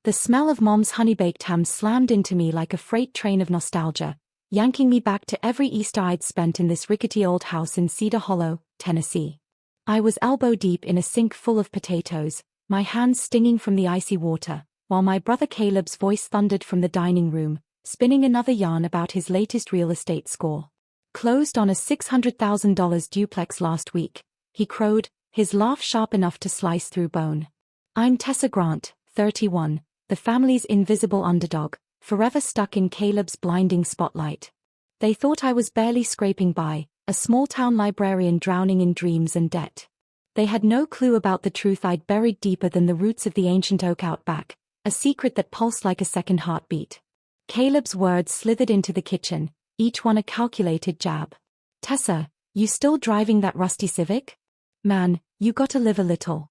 The smell of Mom's honey-baked ham slammed into me like a freight train of nostalgia, yanking me back to every Easter I'd spent in this rickety old house in Cedar Hollow, Tennessee. I was elbow-deep in a sink full of potatoes, my hands stinging from the icy water, while my brother Caleb's voice thundered from the dining room, spinning another yarn about his latest real estate score. Closed on a $600,000 duplex last week, he crowed, his laugh sharp enough to slice through bone. I'm Tessa Grant, 31, the family's invisible underdog, forever stuck in Caleb's blinding spotlight. They thought I was barely scraping by, a small-town librarian drowning in dreams and debt. They had no clue about the truth I'd buried deeper than the roots of the ancient oak out back, a secret that pulsed like a second heartbeat. Caleb's words slithered into the kitchen, each one a calculated jab. Tessa, you still driving that rusty Civic? Man, you gotta live a little.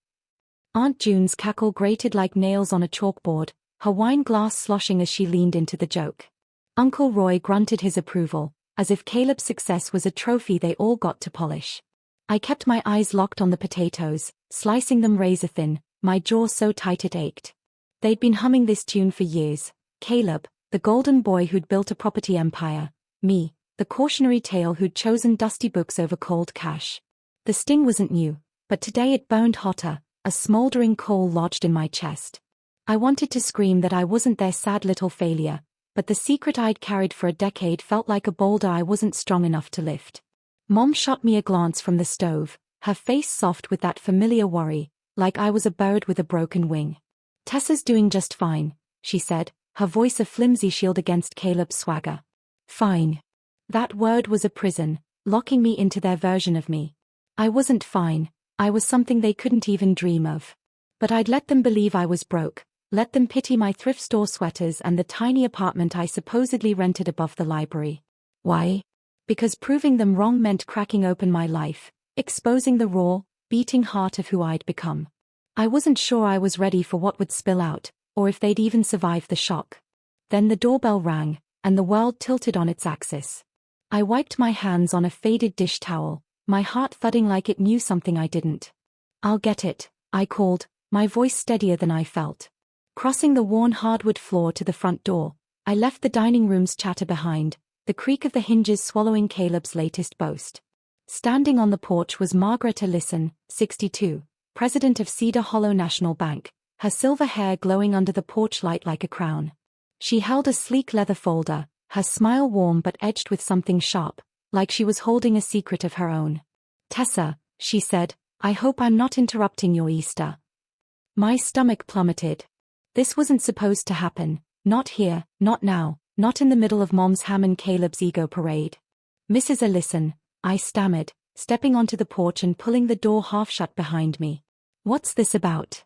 Aunt June's cackle grated like nails on a chalkboard, her wine glass sloshing as she leaned into the joke. Uncle Roy grunted his approval, as if Caleb's success was a trophy they all got to polish. I kept my eyes locked on the potatoes, slicing them razor-thin, my jaw so tight it ached. They'd been humming this tune for years. Caleb, the golden boy who'd built a property empire. Me, the cautionary tale who'd chosen dusty books over cold cash. The sting wasn't new, but today it burned hotter, a smoldering coal lodged in my chest. I wanted to scream that I wasn't their sad little failure, but the secret I'd carried for a decade felt like a boulder I wasn't strong enough to lift. Mom shot me a glance from the stove, her face soft with that familiar worry, like I was a bird with a broken wing. Tessa's doing just fine, she said, her voice a flimsy shield against Caleb's swagger. Fine. That word was a prison, locking me into their version of me. I wasn't fine, I was something they couldn't even dream of. But I'd let them believe I was broke, let them pity my thrift store sweaters and the tiny apartment I supposedly rented above the library. Why? Because proving them wrong meant cracking open my life, exposing the raw, beating heart of who I'd become. I wasn't sure I was ready for what would spill out, or if they'd even survive the shock. Then the doorbell rang, and the world tilted on its axis. I wiped my hands on a faded dish towel, my heart thudding like it knew something I didn't. I'll get it, I called, my voice steadier than I felt. Crossing the worn hardwood floor to the front door, I left the dining room's chatter behind, the creak of the hinges swallowing Caleb's latest boast. Standing on the porch was Margaret Ellison, 62, president of Cedar Hollow National Bank, her silver hair glowing under the porch light like a crown. She held a sleek leather folder, her smile warm but edged with something sharp, like she was holding a secret of her own. Tessa, she said, I hope I'm not interrupting your Easter. My stomach plummeted. This wasn't supposed to happen, not here, not now, not in the middle of Mom's ham and Caleb's ego parade. Mrs. Ellison, I stammered, stepping onto the porch and pulling the door half shut behind me. What's this about?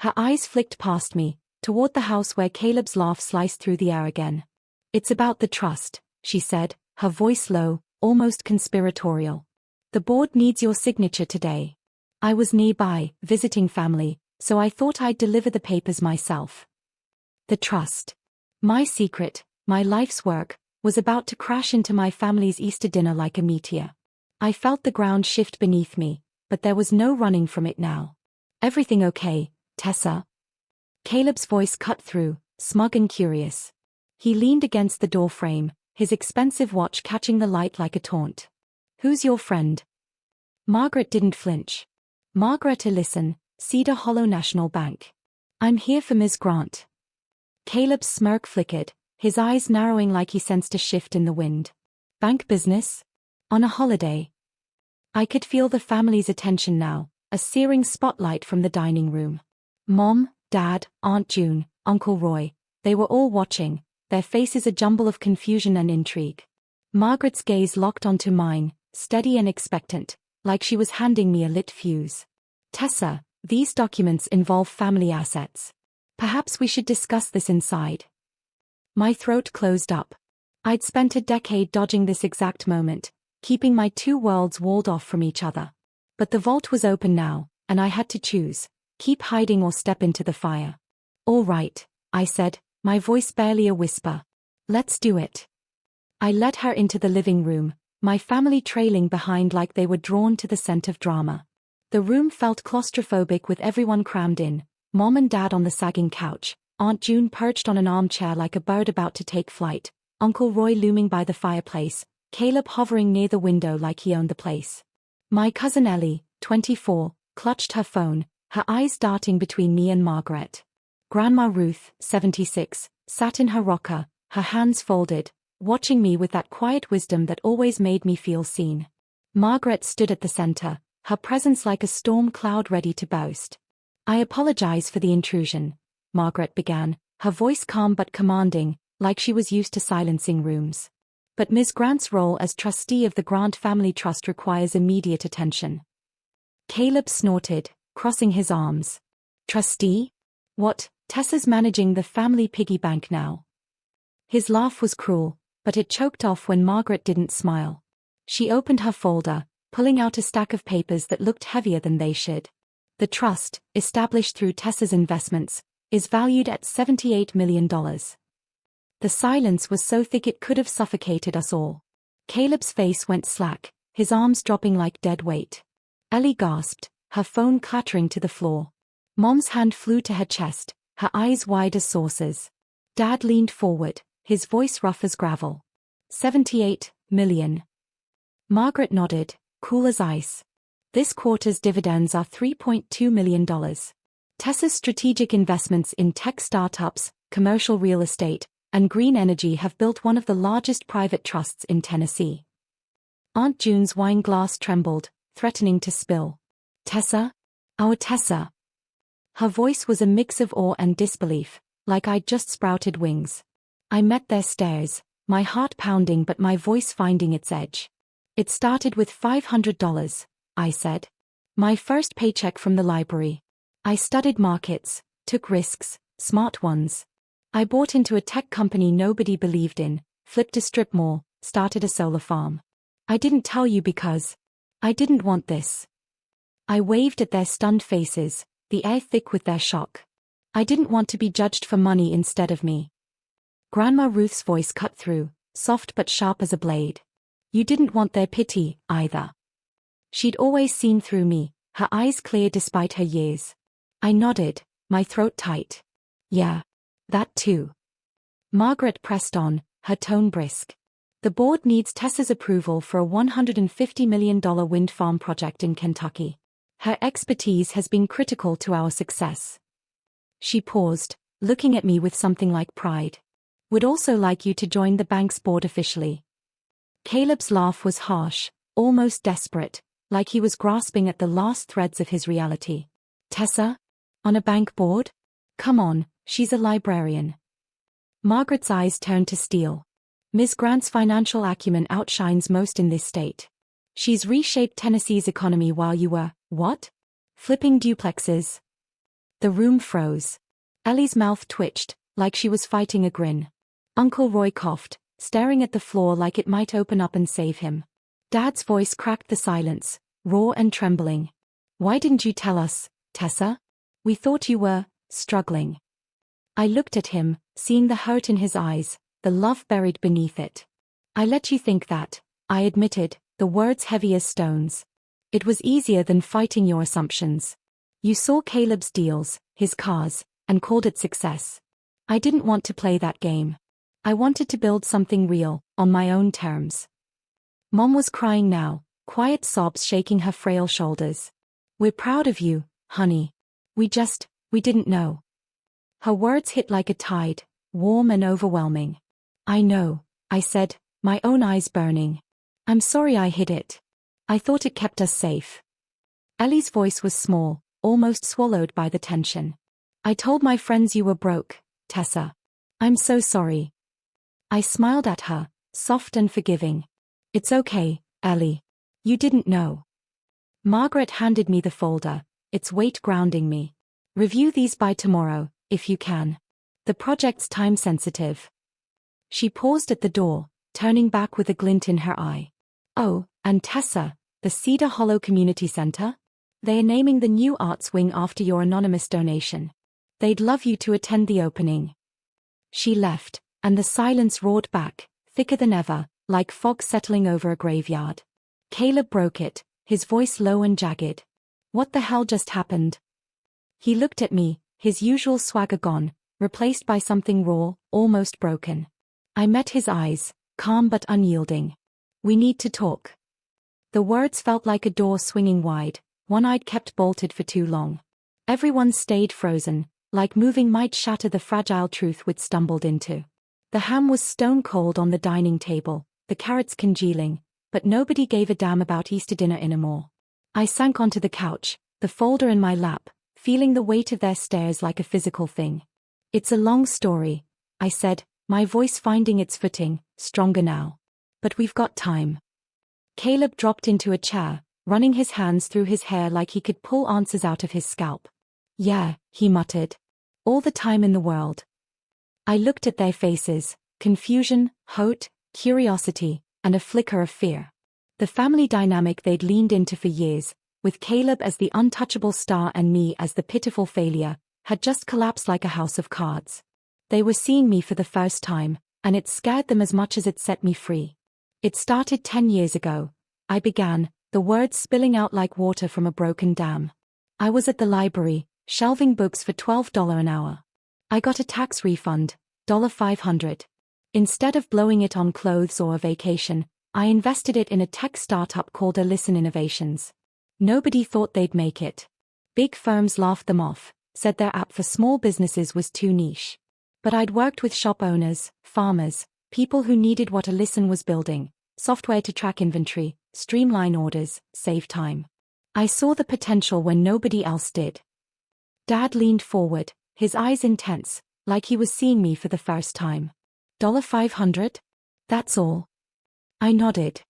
Her eyes flicked past me, toward the house where Caleb's laugh sliced through the air again. It's about the trust, she said, her voice low, almost conspiratorial. The board needs your signature today. I was nearby, visiting family, so I thought I'd deliver the papers myself. The trust. My secret, my life's work, was about to crash into my family's Easter dinner like a meteor. I felt the ground shift beneath me, but there was no running from it now. Everything okay, Tessa? Caleb's voice cut through, smug and curious. He leaned against the door frame, his expensive watch catching the light like a taunt. Who's your friend? Margaret didn't flinch. Margaret Ellison, Cedar Hollow National Bank. I'm here for Ms. Grant. Caleb's smirk flickered, his eyes narrowing like he sensed a shift in the wind. Bank business? On a holiday? I could feel the family's attention now, a searing spotlight from the dining room. Mom, Dad, Aunt June, Uncle Roy, they were all watching, their faces a jumble of confusion and intrigue. Margaret's gaze locked onto mine, steady and expectant, like she was handing me a lit fuse. Tessa, these documents involve family assets. Perhaps we should discuss this inside. My throat closed up. I'd spent a decade dodging this exact moment, keeping my two worlds walled off from each other. But the vault was open now, and I had to choose, keep hiding or step into the fire. All right, I said, my voice barely a whisper. Let's do it. I led her into the living room, my family trailing behind like they were drawn to the scent of drama. The room felt claustrophobic with everyone crammed in, Mom and Dad on the sagging couch, Aunt June perched on an armchair like a bird about to take flight, Uncle Roy looming by the fireplace, Caleb hovering near the window like he owned the place. My cousin Ellie, 24, clutched her phone, her eyes darting between me and Margaret. Grandma Ruth, 76, sat in her rocker, her hands folded, watching me with that quiet wisdom that always made me feel seen. Margaret stood at the center, her presence like a storm cloud ready to burst. "I apologize for the intrusion," Margaret began, her voice calm but commanding, like she was used to silencing rooms. "But Ms. Grant's role as trustee of the Grant Family Trust requires immediate attention." Caleb snorted, crossing his arms. "Trustee? What, Tessa's managing the family piggy bank now?" His laugh was cruel, but it choked off when Margaret didn't smile. She opened her folder, pulling out a stack of papers that looked heavier than they should. "The trust, established through Tessa's investments, is valued at $78 million. The silence was so thick it could have suffocated us all. Caleb's face went slack, his arms dropping like dead weight. Ellie gasped, her phone clattering to the floor. Mom's hand flew to her chest, her eyes wide as saucers. Dad leaned forward, his voice rough as gravel. 78 million. Margaret nodded, cool as ice. This quarter's dividends are $3.2 million. Tessa's strategic investments in tech startups, commercial real estate, and green energy have built one of the largest private trusts in Tennessee. Aunt June's wine glass trembled, threatening to spill. "Tessa? Our Tessa." Her voice was a mix of awe and disbelief, like I'd just sprouted wings. I met their stares, my heart pounding but my voice finding its edge. "It started with $500, I said. "My first paycheck from the library. I studied markets, took risks, smart ones. I bought into a tech company nobody believed in, flipped a strip mall, started a solar farm. I didn't tell you because I didn't want this." I waved at their stunned faces, the air thick with their shock. "I didn't want to be judged for money instead of me." Grandma Ruth's voice cut through, soft but sharp as a blade. "You didn't want their pity, either." She'd always seen through me, her eyes clear despite her years. I nodded, my throat tight. "Yeah. That too." Margaret pressed on, her tone brisk. "The board needs Tessa's approval for a $150 million wind farm project in Kentucky. Her expertise has been critical to our success." She paused, looking at me with something like pride. "Would also like you to join the bank's board officially." Caleb's laugh was harsh, almost desperate, like he was grasping at the last threads of his reality. "Tessa? On a bank board? Come on, she's a librarian." Margaret's eyes turned to steel. "Ms. Grant's financial acumen outshines most in this state. She's reshaped Tennessee's economy while you were, what? Flipping duplexes." The room froze. Ellie's mouth twitched, like she was fighting a grin. Uncle Roy coughed, staring at the floor like it might open up and save him. Dad's voice cracked the silence, raw and trembling. "Why didn't you tell us, Tessa? We thought you were struggling." I looked at him, seeing the hurt in his eyes, the love buried beneath it. "I let you think that," I admitted, the words heavy as stones. "It was easier than fighting your assumptions. You saw Caleb's deals, his cars, and called it success. I didn't want to play that game. I wanted to build something real, on my own terms." Mom was crying now, quiet sobs shaking her frail shoulders. "We're proud of you, honey. We didn't know." Her words hit like a tide, warm and overwhelming. "I know," I said, my own eyes burning. "I'm sorry I hid it. I thought it kept us safe." Ellie's voice was small, almost swallowed by the tension. "I told my friends you were broke, Tessa. I'm so sorry." I smiled at her, soft and forgiving. "It's okay, Ellie. You didn't know." Margaret handed me the folder, its weight grounding me. "Review these by tomorrow, if you can. The project's time-sensitive." She paused at the door, turning back with a glint in her eye. "Oh, and Tessa, the Cedar Hollow Community Center? They are naming the new arts wing after your anonymous donation. They'd love you to attend the opening." She left, and the silence roared back, thicker than ever, like fog settling over a graveyard. Caleb broke it, his voice low and jagged. "What the hell just happened?" He looked at me, his usual swagger gone, replaced by something raw, almost broken. I met his eyes, calm but unyielding. "We need to talk." The words felt like a door swinging wide, one I'd kept bolted for too long. Everyone stayed frozen, like moving might shatter the fragile truth we'd stumbled into. The ham was stone cold on the dining table, the carrots congealing, but nobody gave a damn about Easter dinner anymore. I sank onto the couch, the folder in my lap, feeling the weight of their stares like a physical thing. "It's a long story," I said, my voice finding its footing, stronger now. "But we've got time." Caleb dropped into a chair, running his hands through his hair like he could pull answers out of his scalp. "Yeah," he muttered. "All the time in the world." I looked at their faces, confusion, hope, curiosity, and a flicker of fear. The family dynamic they'd leaned into for years, with Caleb as the untouchable star and me as the pitiful failure, had just collapsed like a house of cards. They were seeing me for the first time, and it scared them as much as it set me free. "It started 10 years ago," I began, the words spilling out like water from a broken dam. "I was at the library, shelving books for $12 an hour. I got a tax refund, $500. Instead of blowing it on clothes or a vacation, I invested it in a tech startup called Listen Innovations. Nobody thought they'd make it. Big firms laughed them off, said their app for small businesses was too niche. But I'd worked with shop owners, farmers, people who needed what Listen was building, software to track inventory, streamline orders, save time. I saw the potential when nobody else did." Dad leaned forward, his eyes intense, like he was seeing me for the first time. $500? That's all?" I nodded.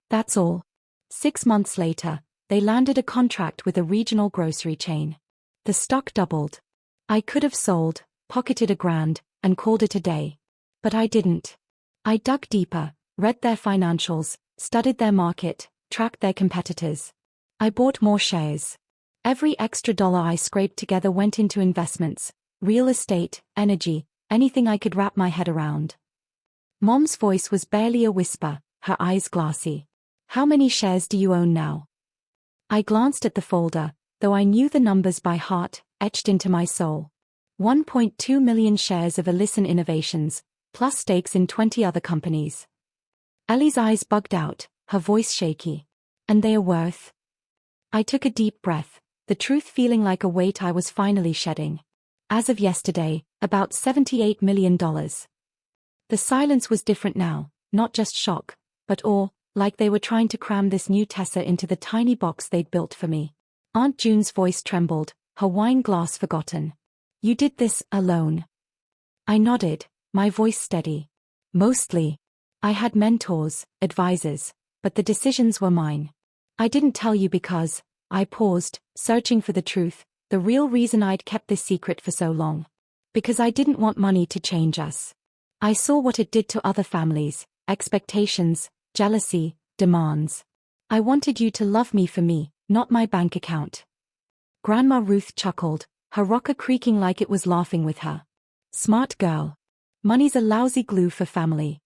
"That's all." 6 months later, they landed a contract with a regional grocery chain. The stock doubled. I could have sold, pocketed $1,000, and called it a day. But I didn't. I dug deeper, read their financials, studied their market, tracked their competitors. I bought more shares. Every extra dollar I scraped together went into investments, real estate, energy, anything I could wrap my head around. Mom's voice was barely a whisper, her eyes glassy. "How many shares do you own now?" I glanced at the folder, though I knew the numbers by heart, etched into my soul. 1.2 million shares of Listen Innovations, plus stakes in 20 other companies. Ellie's eyes bugged out, her voice shaky. "And they are worth?" I took a deep breath, the truth feeling like a weight I was finally shedding. "As of yesterday, about $78 million. The silence was different now, not just shock, but awe, like they were trying to cram this new Tessa into the tiny box they'd built for me. Aunt June's voice trembled, her wine glass forgotten. "You did this alone?" I nodded, my voice steady. "Mostly. I had mentors, advisors, but the decisions were mine. I didn't tell you because," I paused, searching for the truth, the real reason I'd kept this secret for so long. "Because I didn't want money to change us. I saw what it did to other families, expectations, jealousy, demands. I wanted you to love me for me, not my bank account." Grandma Ruth chuckled, her rocker creaking like it was laughing with her. "Smart girl. Money's a lousy glue for family."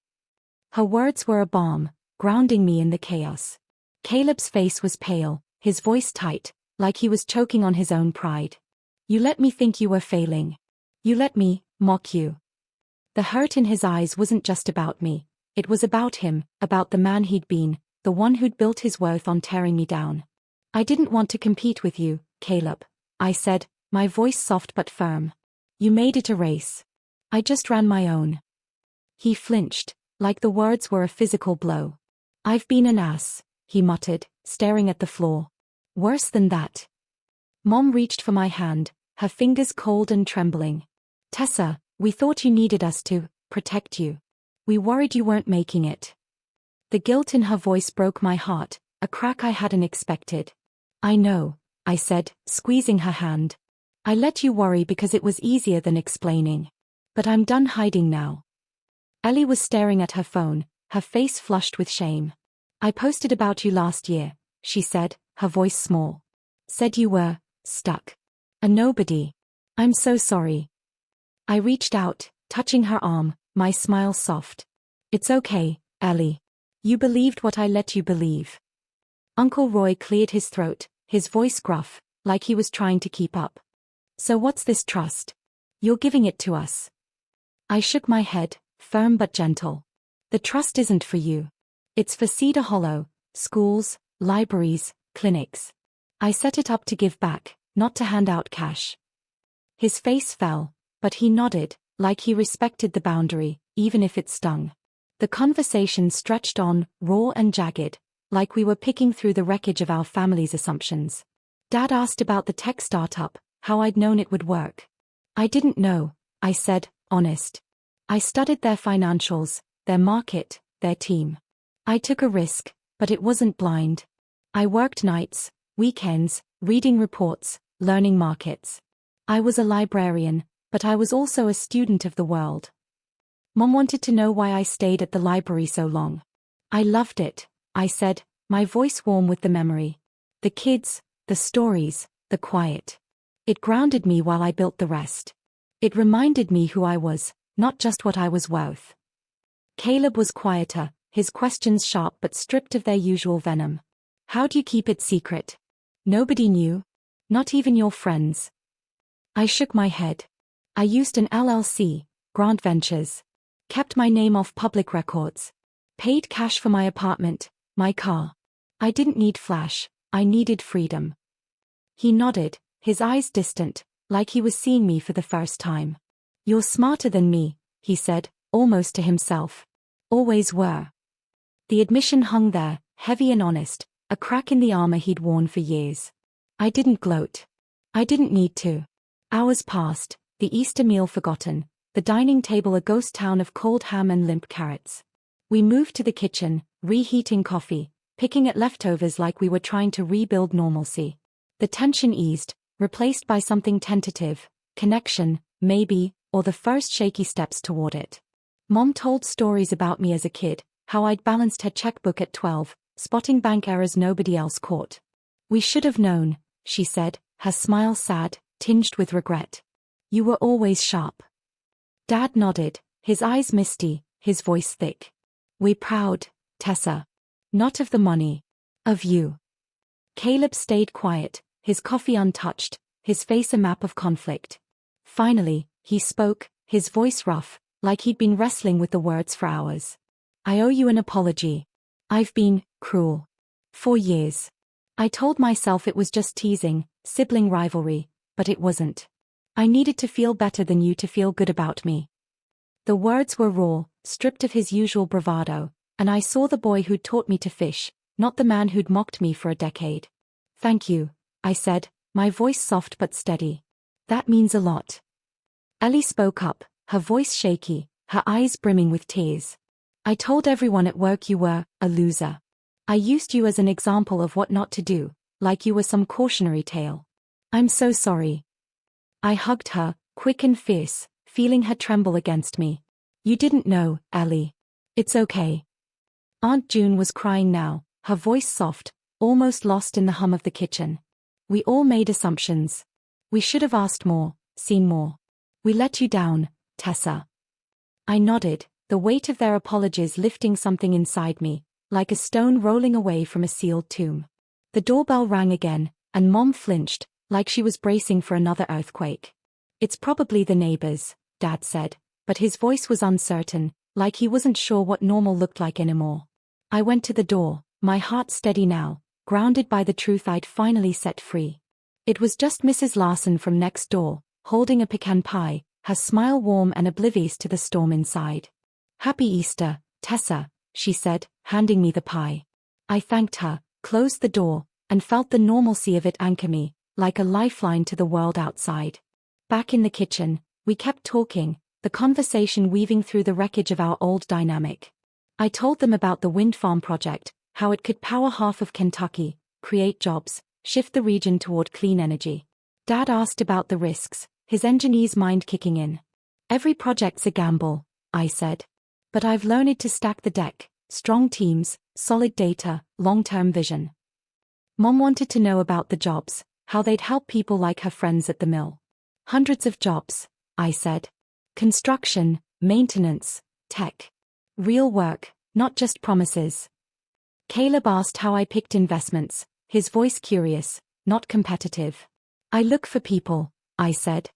Her words were a balm, grounding me in the chaos. Caleb's face was pale, his voice tight, like he was choking on his own pride. "You let me think you were failing. You let me mock you." The hurt in his eyes wasn't just about me, it was about him, about the man he'd been, the one who'd built his worth on tearing me down. "I didn't want to compete with you, Caleb," I said, my voice soft but firm. "You made it a race. I just ran my own." He flinched, like the words were a physical blow. "I've been an ass," he muttered, staring at the floor. "Worse than that." Mom reached for my hand, her fingers cold and trembling. "Tessa, we thought you needed us to protect you. We worried you weren't making it." The guilt in her voice broke my heart, a crack I hadn't expected. "I know," I said, squeezing her hand. "I let you worry because it was easier than explaining. But I'm done hiding now." Ellie was staring at her phone, her face flushed with shame. "I posted about you last year," she said, her voice small. "Said you were stuck. A nobody. I'm so sorry." I reached out, touching her arm, my smile soft. "It's okay, Ellie. You believed what I let you believe." Uncle Roy cleared his throat, his voice gruff, like he was trying to keep up. "So what's this trust?" You're giving it to us. I shook my head, firm but gentle. The trust isn't for you. It's for Cedar Hollow, schools, libraries, clinics. I set it up to give back, not to hand out cash. His face fell, but he nodded, like he respected the boundary, even if it stung. The conversation stretched on, raw and jagged, like we were picking through the wreckage of our family's assumptions. Dad asked about the tech startup, how I'd known it would work. I didn't know, I said, honest. I studied their financials, their market, their team. I took a risk, but it wasn't blind. I worked nights, weekends, reading reports, learning markets. I was a librarian, but I was also a student of the world. Mom wanted to know why I stayed at the library so long. I loved it, I said, my voice warm with the memory. The kids, the stories, the quiet. It grounded me while I built the rest. It reminded me who I was, not just what I was worth. Caleb was quieter, his questions sharp but stripped of their usual venom. How do you keep it secret? Nobody knew? Not even your friends? I shook my head. I used an LLC, Grant Ventures. Kept my name off public records. Paid cash for my apartment, my car. I didn't need flash, I needed freedom. He nodded, his eyes distant, like he was seeing me for the first time. You're smarter than me, he said, almost to himself. Always were. The admission hung there, heavy and honest, a crack in the armor he'd worn for years. I didn't gloat. I didn't need to. Hours passed, the Easter meal forgotten, the dining table a ghost town of cold ham and limp carrots. We moved to the kitchen, reheating coffee, picking at leftovers like we were trying to rebuild normalcy. The tension eased, replaced by something tentative, connection, maybe, or the first shaky steps toward it. Mom told stories about me as a kid, how I'd balanced her checkbook at 12, spotting bank errors nobody else caught. We should have known, she said, her smile sad, tinged with regret. You were always sharp. Dad nodded, his eyes misty, his voice thick. We're proud, Tessa. Not of the money. Of you. Caleb stayed quiet, his coffee untouched, his face a map of conflict. Finally, he spoke, his voice rough, like he'd been wrestling with the words for hours. I owe you an apology. I've been cruel. For years. I told myself it was just teasing, sibling rivalry, but it wasn't. I needed to feel better than you to feel good about me. The words were raw, stripped of his usual bravado, and I saw the boy who'd taught me to fish, not the man who'd mocked me for a decade. Thank you, I said, my voice soft but steady. That means a lot. Ellie spoke up, her voice shaky, her eyes brimming with tears. I told everyone at work you were a loser. I used you as an example of what not to do, like you were some cautionary tale. I'm so sorry. I hugged her, quick and fierce, feeling her tremble against me. You didn't know, Ellie. It's okay. Aunt June was crying now, her voice soft, almost lost in the hum of the kitchen. We all made assumptions. We should have asked more, seen more. We let you down, Tessa. I nodded, the weight of their apologies lifting something inside me, like a stone rolling away from a sealed tomb. The doorbell rang again, and Mom flinched, like she was bracing for another earthquake. It's probably the neighbors, Dad said, but his voice was uncertain, like he wasn't sure what normal looked like anymore. I went to the door, my heart steady now, grounded by the truth I'd finally set free. It was just Mrs. Larson from next door, holding a pecan pie, her smile warm and oblivious to the storm inside. Happy Easter, Tessa, she said, handing me the pie. I thanked her, closed the door, and felt the normalcy of it anchor me, like a lifeline to the world outside. Back in the kitchen, we kept talking, the conversation weaving through the wreckage of our old dynamic. I told them about the wind farm project, how it could power half of Kentucky, create jobs, shift the region toward clean energy. Dad asked about the risks, his engineer's mind kicking in. Every project's a gamble, I said. But I've learned to stack the deck, strong teams, solid data, long-term vision. Mom wanted to know about the jobs, how they'd help people like her friends at the mill. Hundreds of jobs, I said. Construction, maintenance, tech. Real work, not just promises. Caleb asked how I picked investments, his voice curious, not competitive. I look for people, I said.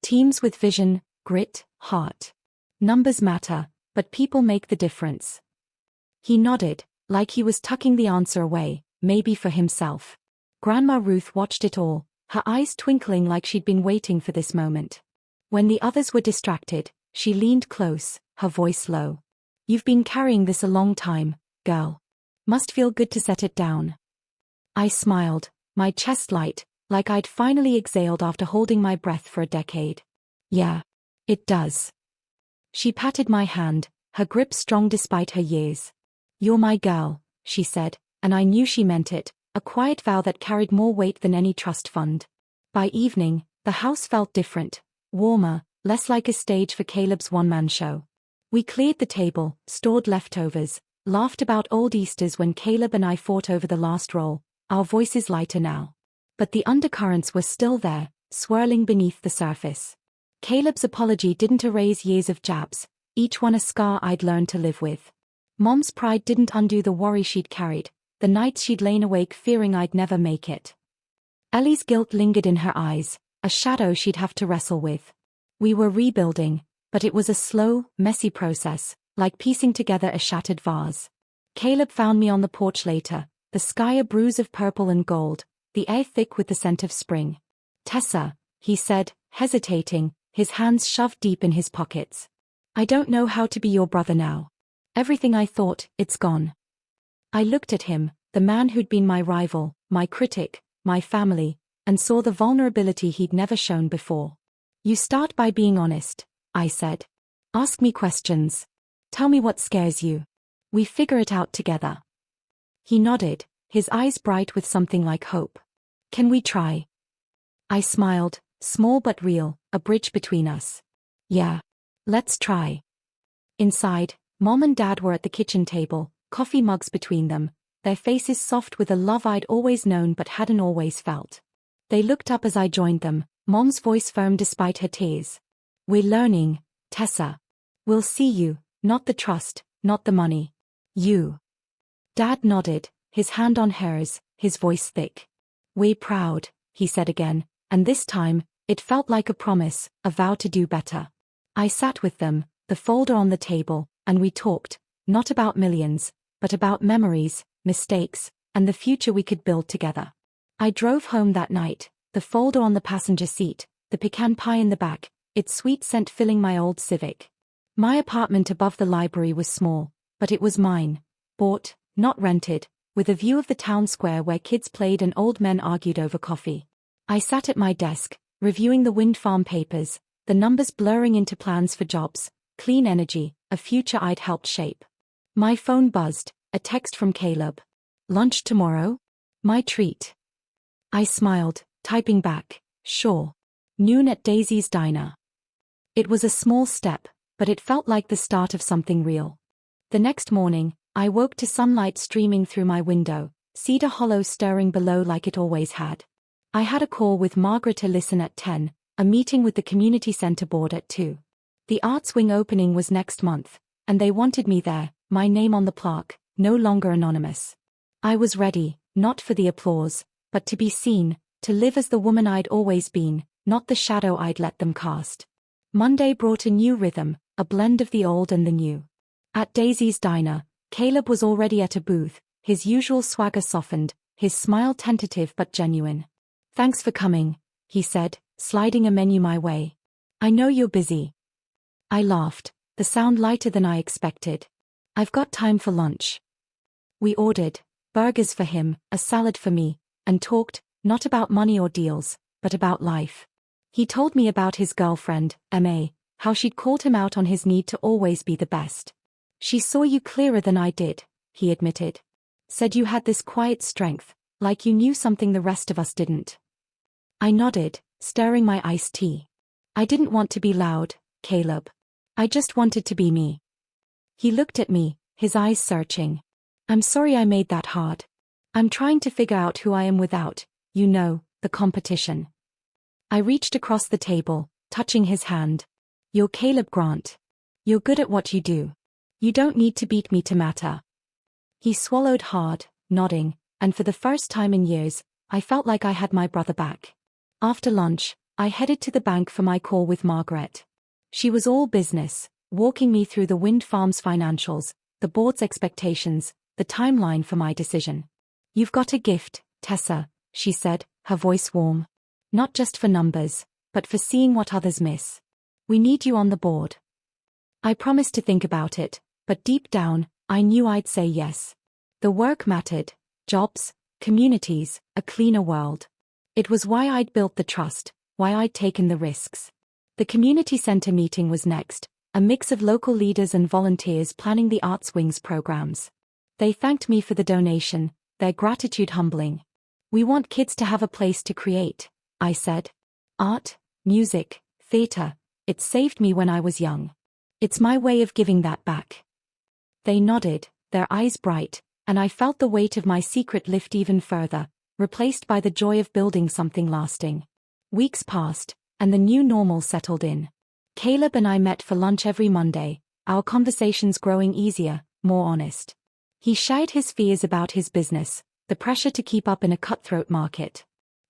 Teams with vision, grit, heart. Numbers matter, but people make the difference. He nodded, like he was tucking the answer away, maybe for himself. Grandma Ruth watched it all, her eyes twinkling like she'd been waiting for this moment. When the others were distracted, she leaned close, her voice low. You've been carrying this a long time, girl. Must feel good to set it down. I smiled, my chest light, like I'd finally exhaled after holding my breath for a decade. Yeah. It does. She patted my hand, her grip strong despite her years. You're my girl, she said, and I knew she meant it, a quiet vow that carried more weight than any trust fund. By evening, the house felt different, warmer, less like a stage for Caleb's one-man show. We cleared the table, stored leftovers, laughed about old Easters when Caleb and I fought over the last roll, our voices lighter now. But the undercurrents were still there, swirling beneath the surface. Caleb's apology didn't erase years of jabs, each one a scar I'd learned to live with. Mom's pride didn't undo the worry she'd carried, the nights she'd lain awake fearing I'd never make it. Ellie's guilt lingered in her eyes, a shadow she'd have to wrestle with. We were rebuilding, but it was a slow, messy process, like piecing together a shattered vase. Caleb found me on the porch later, the sky a bruise of purple and gold, the air thick with the scent of spring. Tessa, he said, hesitating, his hands shoved deep in his pockets. I don't know how to be your brother now. Everything I thought, it's gone. I looked at him, the man who'd been my rival, my critic, my family, and saw the vulnerability he'd never shown before. You start by being honest, I said. Ask me questions. Tell me what scares you. We figure it out together. He nodded, his eyes bright with something like hope. Can we try? I smiled, small but real, a bridge between us. Yeah. Let's try. Inside, Mom and Dad were at the kitchen table, coffee mugs between them, their faces soft with a love I'd always known but hadn't always felt. They looked up as I joined them, Mom's voice firm despite her tears. We're learning, Tessa. We'll see you, not the trust, not the money. You. Dad nodded, his hand on hers, his voice thick. We're proud, he said again, and this time, it felt like a promise, a vow to do better. I sat with them, the folder on the table, and we talked, not about millions, but about memories, mistakes, and the future we could build together. I drove home that night, the folder on the passenger seat, the pecan pie in the back, its sweet scent filling my old Civic. My apartment above the library was small, but it was mine, bought, not rented, with a view of the town square where kids played and old men argued over coffee. I sat at my desk, reviewing the wind farm papers, the numbers blurring into plans for jobs, clean energy, a future I'd helped shape. My phone buzzed, a text from Caleb. Lunch tomorrow? My treat. I smiled, typing back, sure. Noon at Daisy's Diner. It was a small step, but it felt like the start of something real. The next morning, I woke to sunlight streaming through my window, Cedar Hollow stirring below like it always had. I had a call with Margaret to listen at 10, a meeting with the community center board at 2. The arts wing opening was next month, and they wanted me there, my name on the plaque, no longer anonymous. I was ready, not for the applause, but to be seen, to live as the woman I'd always been, not the shadow I'd let them cast. Monday brought a new rhythm, a blend of the old and the new. At Daisy's Diner, Caleb was already at a booth, his usual swagger softened, his smile tentative but genuine. Thanks for coming, he said, sliding a menu my way. I know you're busy. I laughed, the sound lighter than I expected. I've got time for lunch. We ordered burgers for him, a salad for me, and talked, not about money or deals, but about life. He told me about his girlfriend, M.A., how she'd called him out on his need to always be the best. She saw you clearer than I did, he admitted. Said you had this quiet strength, like you knew something the rest of us didn't. I nodded, stirring my iced tea. I didn't want to be loud, Caleb. I just wanted to be me. He looked at me, his eyes searching. I'm sorry I made that hard. I'm trying to figure out who I am without, the competition. I reached across the table, touching his hand. You're Caleb Grant. You're good at what you do. You don't need to beat me to matter. He swallowed hard, nodding, and for the first time in years, I felt like I had my brother back. After lunch, I headed to the bank for my call with Margaret. She was all business, walking me through the wind farm's financials, the board's expectations, the timeline for my decision. "You've got a gift, Tessa," she said, her voice warm. "Not just for numbers, but for seeing what others miss. We need you on the board." I promised to think about it, but deep down, I knew I'd say yes. The work mattered: jobs, communities, a cleaner world. It was why I'd built the trust, why I'd taken the risks. The community center meeting was next, a mix of local leaders and volunteers planning the Arts Wings programs. They thanked me for the donation, their gratitude humbling. "We want kids to have a place to create," I said. "Art, music, theater, it saved me when I was young. It's my way of giving that back." They nodded, their eyes bright, and I felt the weight of my secret lift even further, replaced by the joy of building something lasting. Weeks passed, and the new normal settled in. Caleb and I met for lunch every Monday, our conversations growing easier, more honest. He shared his fears about his business, the pressure to keep up in a cutthroat market.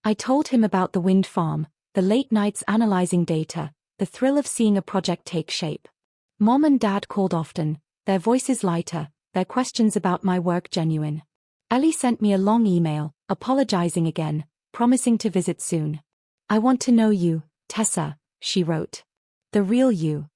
I told him about the wind farm, the late nights analyzing data, the thrill of seeing a project take shape. Mom and Dad called often, their voices lighter, their questions about my work genuine. Ellie sent me a long email, apologizing again, promising to visit soon. "I want to know you, Tessa," she wrote. "The real you."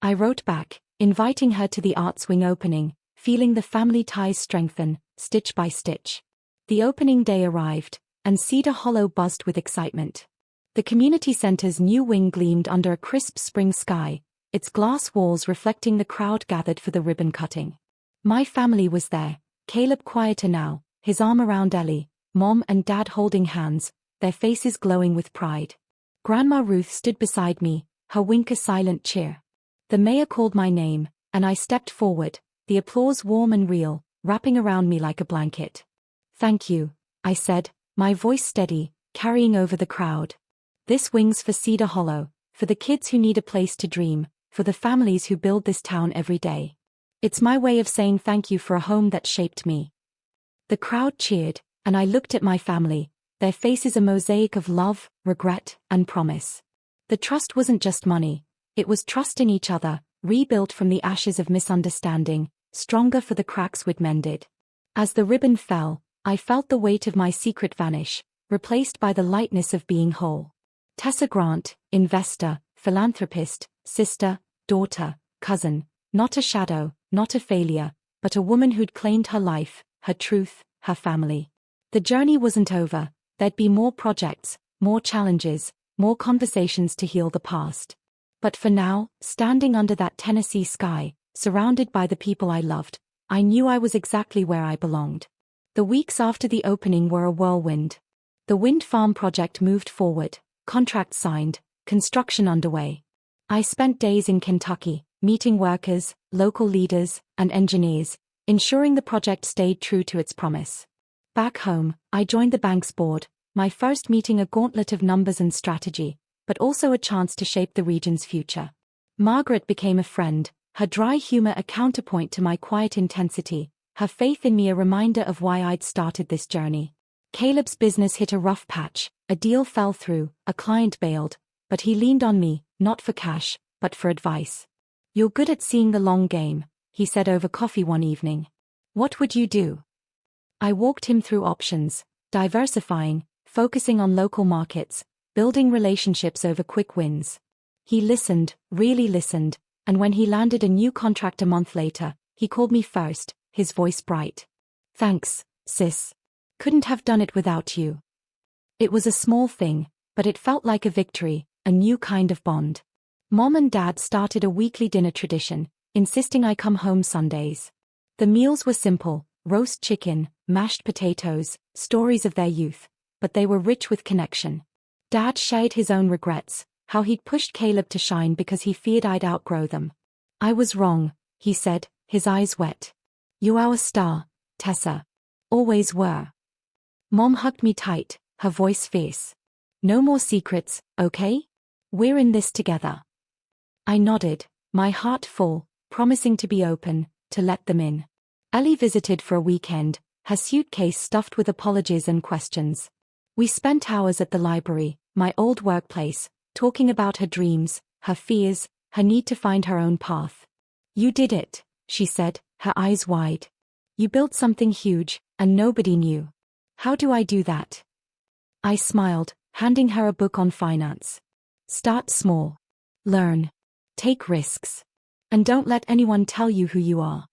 I wrote back, inviting her to the Arts Wing opening, feeling the family ties strengthen, stitch by stitch. The opening day arrived, and Cedar Hollow buzzed with excitement. The community center's new wing gleamed under a crisp spring sky, its glass walls reflecting the crowd gathered for the ribbon cutting. My family was there, Caleb quieter now, his arm around Ellie, Mom and Dad holding hands, their faces glowing with pride. Grandma Ruth stood beside me, her wink a silent cheer. The mayor called my name, and I stepped forward, the applause warm and real, wrapping around me like a blanket. "Thank you," I said, my voice steady, carrying over the crowd. "This wing's for Cedar Hollow, for the kids who need a place to dream, for the families who build this town every day. It's my way of saying thank you for a home that shaped me." The crowd cheered, and I looked at my family, their faces a mosaic of love, regret, and promise. The trust wasn't just money, it was trust in each other, rebuilt from the ashes of misunderstanding, stronger for the cracks we'd mended. As the ribbon fell, I felt the weight of my secret vanish, replaced by the lightness of being whole. Tessa Grant, investor, philanthropist, sister, daughter, cousin, not a shadow, not a failure, but a woman who'd claimed her life, her truth, her family. The journey wasn't over, there'd be more projects, more challenges, more conversations to heal the past. But for now, standing under that Tennessee sky, surrounded by the people I loved, I knew I was exactly where I belonged. The weeks after the opening were a whirlwind. The wind farm project moved forward, contracts signed, construction underway. I spent days in Kentucky, meeting workers, local leaders, and engineers, ensuring the project stayed true to its promise. Back home, I joined the bank's board, my first meeting a gauntlet of numbers and strategy, but also a chance to shape the region's future. Margaret became a friend, her dry humor a counterpoint to my quiet intensity, her faith in me a reminder of why I'd started this journey. Caleb's business hit a rough patch, a deal fell through, a client bailed, but he leaned on me, not for cash, but for advice. "You're good at seeing the long game," he said over coffee one evening. "What would you do?" I walked him through options, diversifying, focusing on local markets, building relationships over quick wins. He listened, really listened, and when he landed a new contract a month later, he called me first, his voice bright. "Thanks, sis. Couldn't have done it without you." It was a small thing, but it felt like a victory, a new kind of bond. Mom and Dad started a weekly dinner tradition, insisting I come home Sundays. The meals were simple: roast chicken, mashed potatoes, stories of their youth, but they were rich with connection. Dad shared his own regrets, how he'd pushed Caleb to shine because he feared I'd outgrow them. "I was wrong," he said, his eyes wet. "You're our star, Tessa. Always were." Mom hugged me tight, her voice fierce. "No more secrets, okay? We're in this together." I nodded, my heart full, promising to be open, to let them in. Ellie visited for a weekend, her suitcase stuffed with apologies and questions. We spent hours at the library, my old workplace, talking about her dreams, her fears, her need to find her own path. You did it, she said, her eyes wide. You built something huge, and nobody knew. How do I do that? I smiled, handing her a book on finance. Start small. Learn. Take risks. And don't let anyone tell you who you are.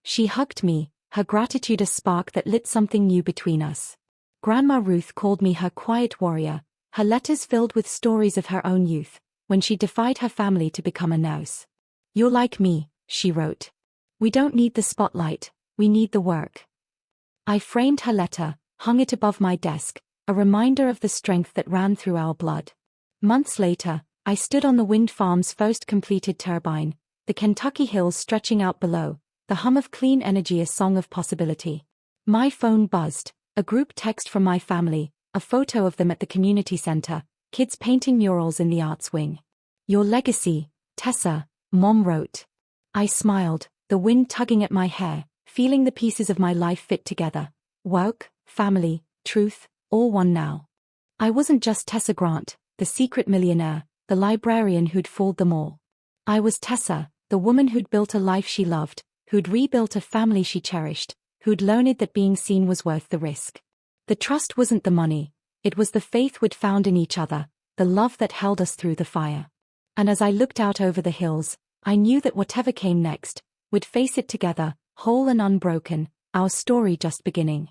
She hugged me, her gratitude a spark that lit something new between us. Grandma Ruth called me her quiet warrior, her letters filled with stories of her own youth, when she defied her family to become a nurse. You're like me, she wrote. We don't need the spotlight, we need the work. I framed her letter, hung it above my desk, a reminder of the strength that ran through our blood. Months later, I stood on the wind farm's first completed turbine, the Kentucky hills stretching out below, the hum of clean energy a song of possibility. My phone buzzed, a group text from my family, a photo of them at the community center, kids painting murals in the arts wing. Your legacy, Tessa, Mom wrote. I smiled, the wind tugging at my hair, feeling the pieces of my life fit together. Work, family, truth, all one now. I wasn't just Tessa Grant, the secret millionaire, the librarian who'd fooled them all. I was Tessa, the woman who'd built a life she loved, who'd rebuilt a family she cherished, who'd learned that being seen was worth the risk. The trust wasn't the money, it was the faith we'd found in each other, the love that held us through the fire. And as I looked out over the hills, I knew that whatever came next, we'd face it together, whole and unbroken, our story just beginning.